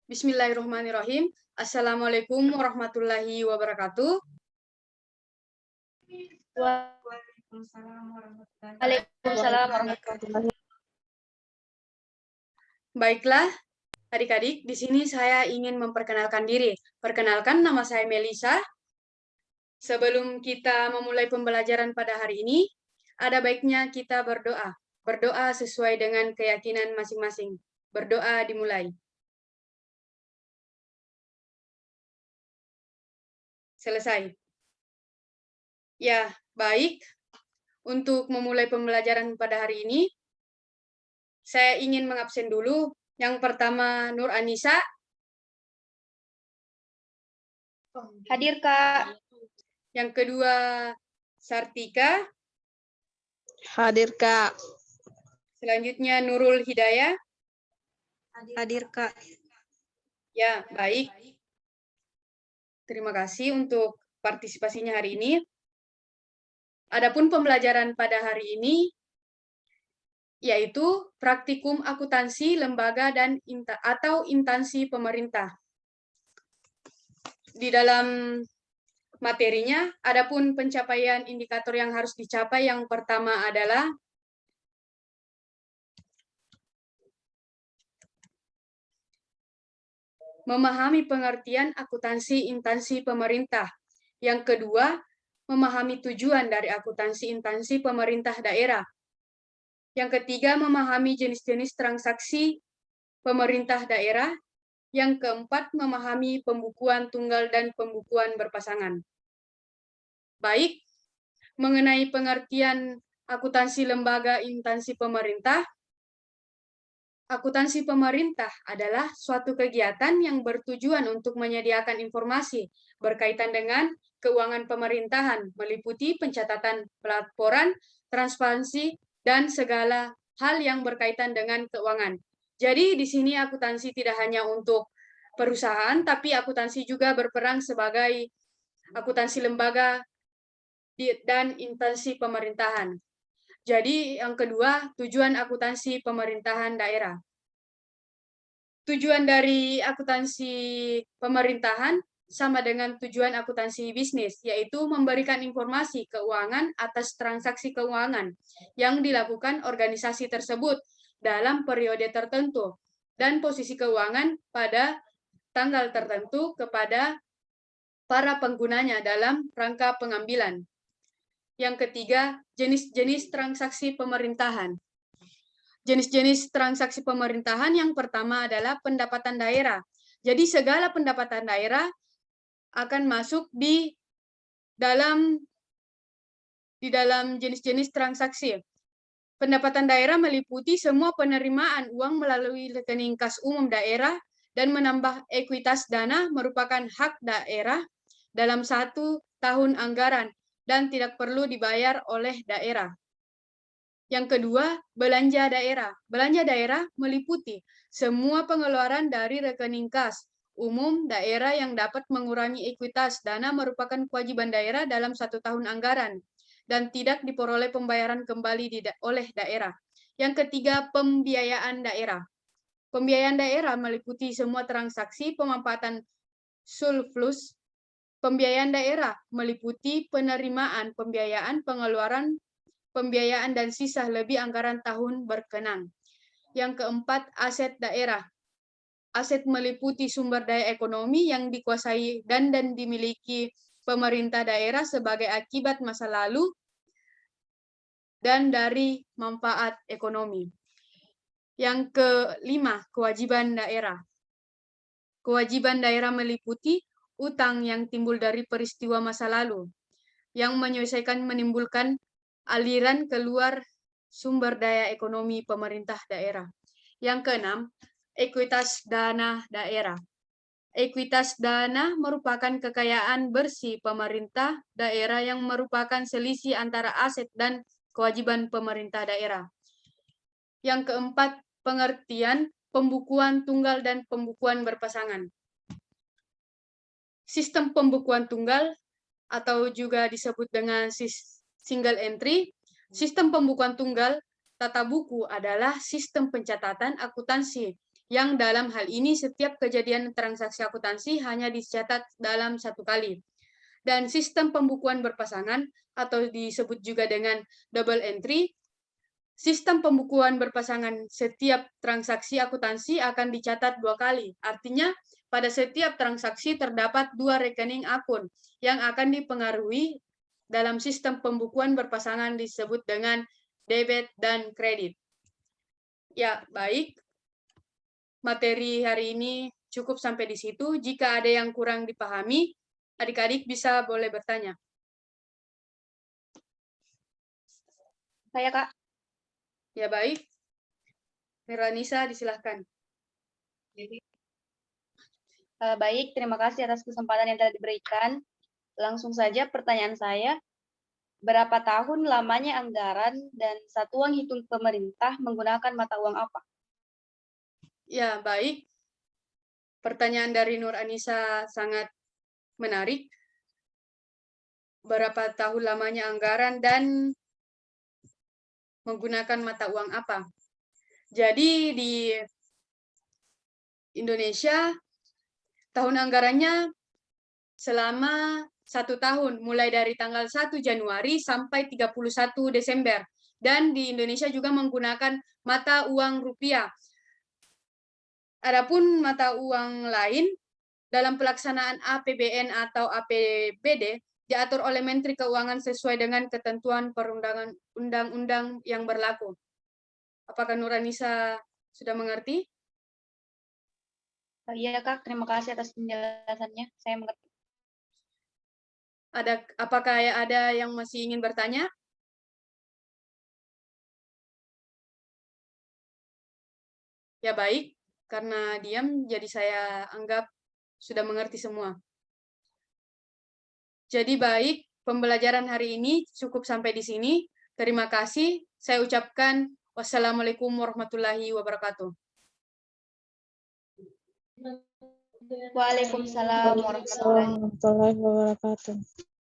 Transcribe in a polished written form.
Bismillahirrahmanirrahim. Assalamualaikum warahmatullahi wabarakatuh. Waalaikumsalam warahmatullahi. Baiklah, adik-adik, di sini saya ingin memperkenalkan diri. Perkenalkan, nama saya Melisa. Sebelum kita memulai pembelajaran pada hari ini, ada baiknya kita berdoa. Berdoa sesuai dengan keyakinan masing-masing. Berdoa dimulai. Selesai. Ya, baik. Untuk memulai pembelajaran pada hari ini, saya ingin mengabsen dulu. Yang pertama, Nur Anissa. Hadir, Kak. Yang kedua, Sartika. Hadir, Kak. Selanjutnya, Nurul Hidayah. Hadir, Kak. Ya, baik. Terima kasih untuk partisipasinya hari ini. Adapun pembelajaran pada hari ini, yaitu praktikum akuntansi lembaga dan atau instansi pemerintah. Di dalam materinya, adapun pencapaian indikator yang harus dicapai, yang pertama adalah memahami pengertian akuntansi instansi pemerintah. Yang kedua, memahami tujuan dari akuntansi instansi pemerintah daerah. Yang ketiga, memahami jenis-jenis transaksi pemerintah daerah. Yang keempat, memahami pembukuan tunggal dan pembukuan berpasangan. Baik, mengenai pengertian akuntansi lembaga instansi pemerintah, akuntansi pemerintah adalah suatu kegiatan yang bertujuan untuk menyediakan informasi berkaitan dengan keuangan pemerintahan, meliputi pencatatan pelaporan, transparansi, dan segala hal yang berkaitan dengan keuangan. Jadi di sini akuntansi tidak hanya untuk perusahaan, tapi akuntansi juga berperan sebagai akuntansi lembaga dan instansi pemerintahan. Jadi yang kedua, tujuan akuntansi pemerintahan daerah. Tujuan dari akuntansi pemerintahan sama dengan tujuan akuntansi bisnis, yaitu memberikan informasi keuangan atas transaksi keuangan yang dilakukan organisasi tersebut dalam periode tertentu dan posisi keuangan pada tanggal tertentu kepada para penggunanya dalam rangka pengambilan. Yang ketiga, jenis-jenis transaksi pemerintahan. Jenis-jenis transaksi pemerintahan yang pertama adalah pendapatan daerah. Jadi segala pendapatan daerah akan masuk di dalam jenis-jenis transaksi. Pendapatan daerah meliputi semua penerimaan uang melalui rekening kas umum daerah dan menambah ekuitas dana merupakan hak daerah dalam 1 tahun anggaran dan tidak perlu dibayar oleh daerah. Yang kedua, belanja daerah. Belanja daerah meliputi semua pengeluaran dari rekening kas umum daerah yang dapat mengurangi ekuitas dana merupakan kewajiban daerah dalam 1 tahun anggaran dan tidak diperoleh pembayaran kembali oleh daerah. Yang ketiga, pembiayaan daerah. Pembiayaan daerah meliputi semua transaksi pemanfaatan surplus. Pembiayaan daerah meliputi penerimaan pembiayaan, pengeluaran pembiayaan, dan sisa lebih anggaran tahun berkenan. Yang keempat, aset daerah. Aset meliputi sumber daya ekonomi yang dikuasai dan dimiliki pemerintah daerah sebagai akibat masa lalu dan dari manfaat ekonomi. Yang kelima, kewajiban daerah. Kewajiban daerah meliputi utang yang timbul dari peristiwa masa lalu, yang menyelesaikan menimbulkan aliran keluar sumber daya ekonomi pemerintah daerah. Yang keenam, ekuitas dana daerah. Ekuitas dana merupakan kekayaan bersih pemerintah daerah yang merupakan selisih antara aset dan kewajiban pemerintah daerah. Yang keempat, pengertian pembukuan tunggal dan pembukuan berpasangan. Sistem pembukuan tunggal atau juga disebut dengan single entry. Sistem pembukuan tunggal tata buku adalah sistem pencatatan akuntansi yang dalam hal ini setiap kejadian transaksi akuntansi hanya dicatat dalam 1 kali. Dan sistem pembukuan berpasangan atau disebut juga dengan double entry, sistem pembukuan berpasangan setiap transaksi akuntansi akan dicatat 2 kali. Artinya, pada setiap transaksi terdapat 2 rekening akun yang akan dipengaruhi dalam sistem pembukuan berpasangan disebut dengan debit dan kredit. Ya, baik. Materi hari ini cukup sampai di situ. Jika ada yang kurang dipahami, adik-adik bisa boleh bertanya. Saya, Kak. Ya, baik. Miranisa, disilahkan. Baik, terima kasih atas kesempatan yang telah diberikan. Langsung saja pertanyaan saya. Berapa tahun lamanya anggaran dan satuan hitung pemerintah menggunakan mata uang apa? Ya, baik. Pertanyaan dari Nur Anissa sangat menarik. Berapa tahun lamanya anggaran dan menggunakan mata uang apa? Jadi di Indonesia, tahun anggarannya selama 1 tahun, mulai dari tanggal 1 Januari sampai 31 Desember. Dan di Indonesia juga menggunakan mata uang rupiah. Adapun mata uang lain, dalam pelaksanaan APBN atau APBD, diatur oleh Menteri Keuangan sesuai dengan ketentuan perundangan undang-undang yang berlaku. Apakah Nuranisa sudah mengerti? Iya, Kak. Terima kasih atas penjelasannya. Saya mengerti. Apakah ada yang masih ingin bertanya? Ya baik, karena diam jadi saya anggap sudah mengerti semua. Jadi baik, pembelajaran hari ini cukup sampai di sini. Terima kasih. Saya ucapkan wassalamualaikum warahmatullahi wabarakatuh. Waalaikumsalam warahmatullahi Warahmatullahi wabarakatuh.